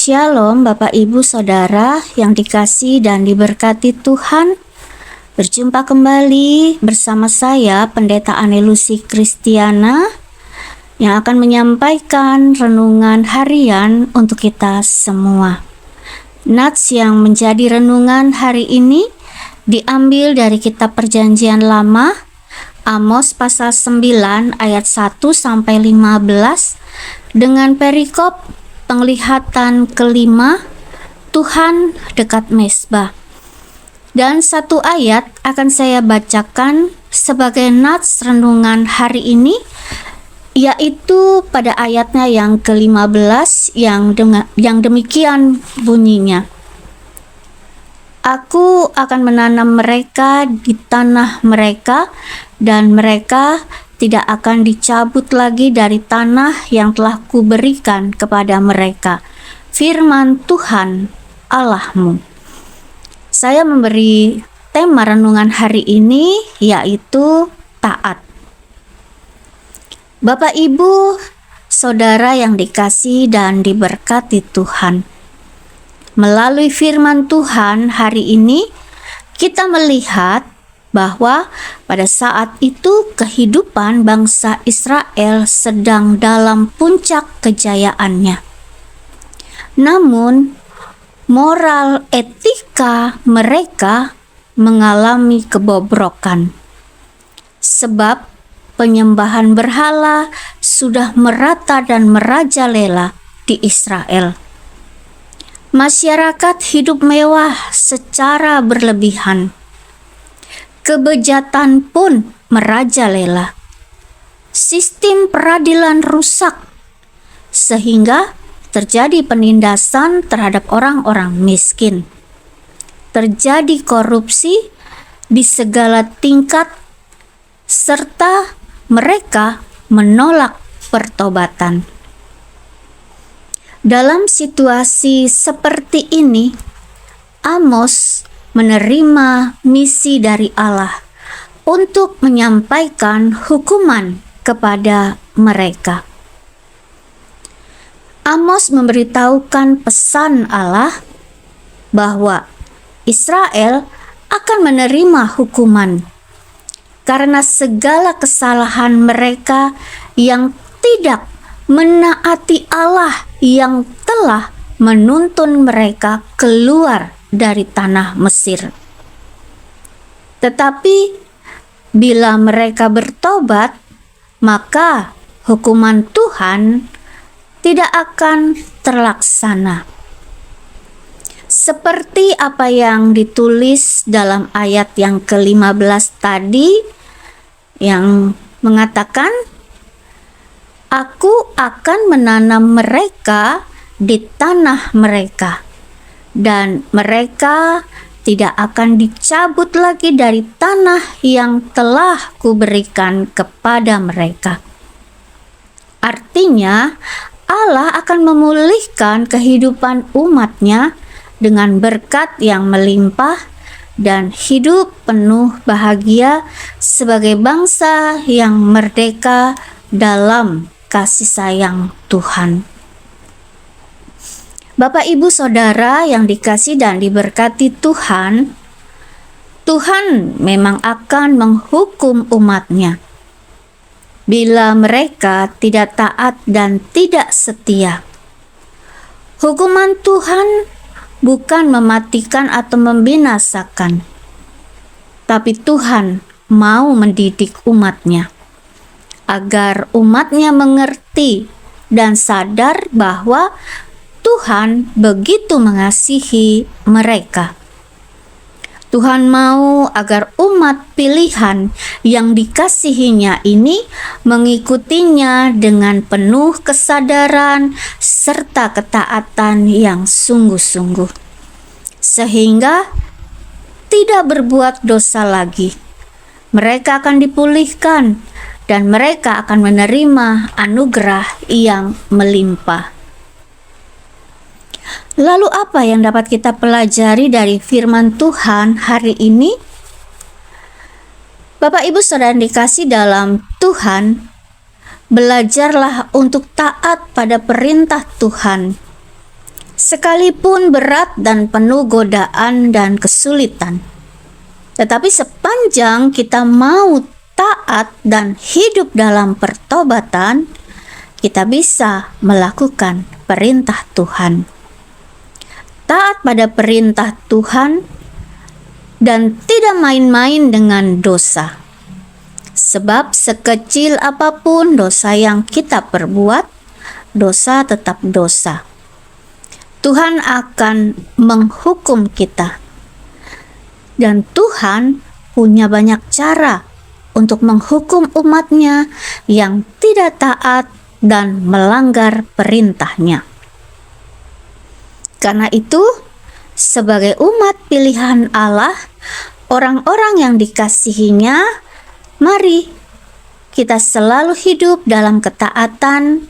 Shalom Bapak Ibu Saudara yang dikasihi dan diberkati Tuhan. Berjumpa kembali bersama saya Pendeta Anelusi Kristiana yang akan menyampaikan renungan harian untuk kita semua. Nats yang menjadi renungan hari ini diambil dari kitab Perjanjian Lama, Amos pasal 9 ayat 1 sampai 15 dengan perikop penglihatan kelima, Tuhan dekat mezbah. Dan satu ayat akan saya bacakan sebagai nats renungan hari ini, yaitu pada ayatnya yang ke-15 yang demikian bunyinya. Aku akan menanam mereka di tanah mereka, dan mereka tidak akan dicabut lagi dari tanah yang telah kuberikan kepada mereka. Firman Tuhan Allahmu. Saya memberi tema renungan hari ini yaitu taat. Bapak Ibu, Saudara yang dikasihi dan diberkati Tuhan. Melalui firman Tuhan hari ini kita melihat bahwa pada saat itu kehidupan bangsa Israel sedang dalam puncak kejayaannya. Namun, moral etika mereka mengalami kebobrokan. Sebab penyembahan berhala sudah merata dan merajalela di Israel. Masyarakat hidup mewah secara berlebihan. Kebejatan pun merajalela. Sistem peradilan rusak, sehingga terjadi penindasan terhadap orang-orang miskin. Terjadi korupsi di segala tingkat, serta mereka menolak pertobatan. Dalam situasi seperti ini, Amos menerima misi dari Allah untuk menyampaikan hukuman kepada mereka. Amos memberitahukan pesan Allah bahwa Israel akan menerima hukuman karena segala kesalahan mereka yang tidak menaati Allah yang telah menuntun mereka keluar dari tanah Mesir. Tetapi bila mereka bertobat, maka hukuman Tuhan tidak akan terlaksana. Seperti apa yang ditulis dalam ayat yang ke-15 tadi, yang mengatakan, Aku akan menanam mereka di tanah mereka, dan mereka tidak akan dicabut lagi dari tanah yang telah kuberikan kepada mereka. Artinya, Allah akan memulihkan kehidupan umatnya dengan berkat yang melimpah dan hidup penuh bahagia sebagai bangsa yang merdeka dalam kasih sayang Tuhan. Bapak Ibu Saudara yang dikasihi dan diberkati Tuhan, Tuhan memang akan menghukum umatnya bila mereka tidak taat dan tidak setia. Hukuman Tuhan bukan mematikan atau membinasakan, tapi Tuhan mau mendidik umatnya agar umatnya mengerti dan sadar bahwa Tuhan begitu mengasihi mereka. Tuhan mau agar umat pilihan yang dikasihinya ini mengikutinya dengan penuh kesadaran serta ketaatan yang sungguh-sungguh, sehingga tidak berbuat dosa lagi. Mereka akan dipulihkan dan mereka akan menerima anugerah yang melimpah. Lalu apa yang dapat kita pelajari dari firman Tuhan hari ini? Bapak Ibu Saudara dikasih dalam Tuhan, belajarlah untuk taat pada perintah Tuhan sekalipun berat dan penuh godaan dan kesulitan. Tetapi sepanjang kita mau taat dan hidup dalam pertobatan, kita bisa melakukan perintah Tuhan. Taat pada perintah Tuhan dan tidak main-main dengan dosa. Sebab sekecil apapun dosa yang kita perbuat, dosa tetap dosa. Tuhan akan menghukum kita. Dan Tuhan punya banyak cara untuk menghukum umat-Nya yang tidak taat dan melanggar perintah-Nya. Karena itu, sebagai umat pilihan Allah, orang-orang yang dikasihi-Nya, mari kita selalu hidup dalam ketaatan,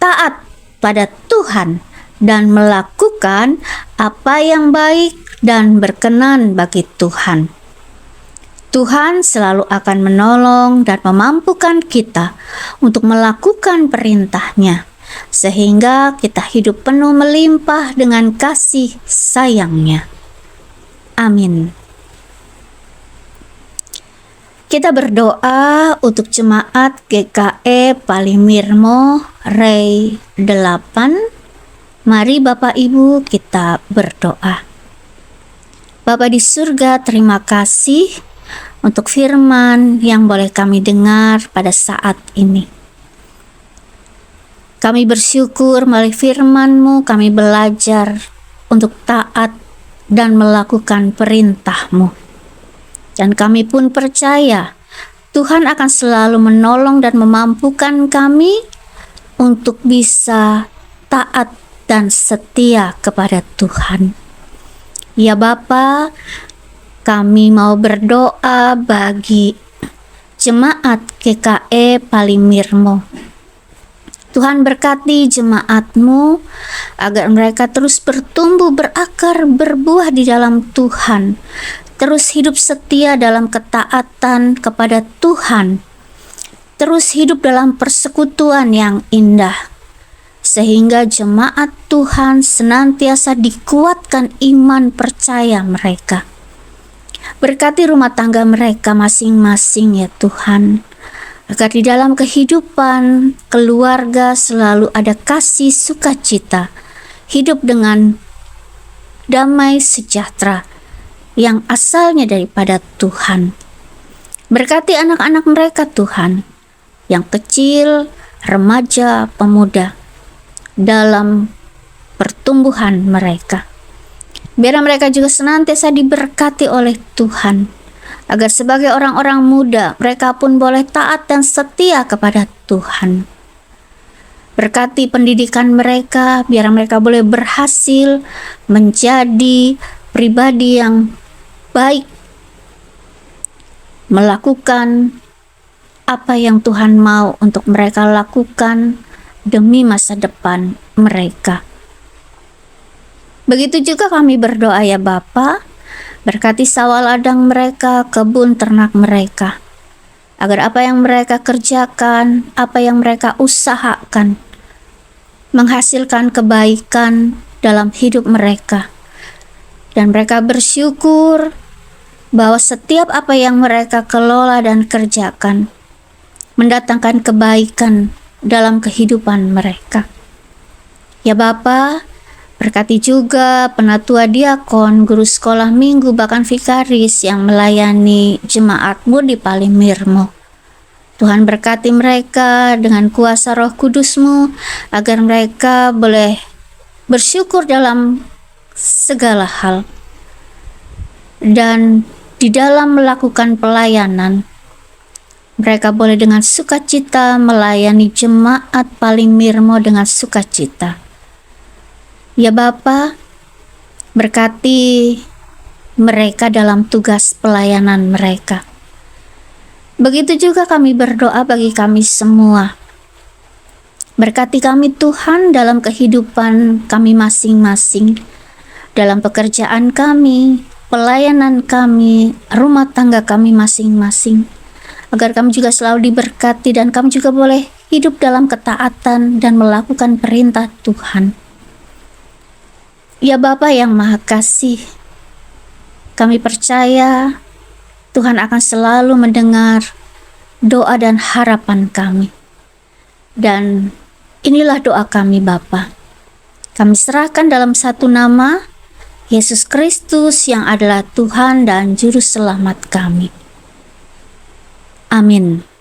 taat pada Tuhan, dan melakukan apa yang baik dan berkenan bagi Tuhan. Tuhan selalu akan menolong dan memampukan kita untuk melakukan perintah-Nya, sehingga kita hidup penuh melimpah dengan kasih sayang-Nya. Amin. Kita berdoa untuk jemaat GKE Palimirmo Rei 8. Mari Bapak Ibu kita berdoa. Bapa di surga, terima kasih untuk firman yang boleh kami dengar pada saat ini. Kami bersyukur melalui firman-Mu kami belajar untuk taat dan melakukan perintah-Mu. Dan kami pun percaya Tuhan akan selalu menolong dan memampukan kami untuk bisa taat dan setia kepada Tuhan. Ya Bapa, kami mau berdoa bagi jemaat GKE Palimirmo. Tuhan berkati jemaat-Mu agar mereka terus bertumbuh, berakar, berbuah di dalam Tuhan, terus hidup setia dalam ketaatan kepada Tuhan, terus hidup dalam persekutuan yang indah, sehingga jemaat Tuhan senantiasa dikuatkan iman percaya mereka. Berkati rumah tangga mereka masing-masing ya Tuhan, agar di dalam kehidupan keluarga selalu ada kasih sukacita, hidup dengan damai sejahtera yang asalnya daripada Tuhan. Berkati anak-anak mereka Tuhan, yang kecil, remaja, pemuda, dalam pertumbuhan mereka. Biar mereka juga senantiasa diberkati oleh Tuhan, agar sebagai orang-orang muda mereka pun boleh taat dan setia kepada Tuhan. Berkati pendidikan mereka, biar mereka boleh berhasil menjadi pribadi yang baik, melakukan apa yang Tuhan mau untuk mereka lakukan demi masa depan mereka. Begitu juga kami berdoa ya Bapa, berkati sawah ladang mereka, kebun ternak mereka, agar apa yang mereka kerjakan, apa yang mereka usahakan, menghasilkan kebaikan dalam hidup mereka. Dan mereka bersyukur bahwa setiap apa yang mereka kelola dan kerjakan mendatangkan kebaikan dalam kehidupan mereka. Ya Bapa, berkati juga penatua diakon, guru sekolah minggu, bahkan vikaris yang melayani jemaat-Mu di Palimirmo. Tuhan berkati mereka dengan kuasa Roh Kudus-Mu, agar mereka boleh bersyukur dalam segala hal. Dan di dalam melakukan pelayanan, mereka boleh dengan sukacita melayani jemaat Palimirmo dengan sukacita. Ya Bapa, berkati mereka dalam tugas pelayanan mereka. Begitu juga kami berdoa bagi kami semua. Berkati kami Tuhan dalam kehidupan kami masing-masing, dalam pekerjaan kami, pelayanan kami, rumah tangga kami masing-masing, agar kami juga selalu diberkati dan kami juga boleh hidup dalam ketaatan dan melakukan perintah Tuhan. Ya Bapa yang Maha Kasih, kami percaya Tuhan akan selalu mendengar doa dan harapan kami. Dan inilah doa kami Bapa. Kami serahkan dalam satu nama, Yesus Kristus yang adalah Tuhan dan Juru Selamat kami. Amin.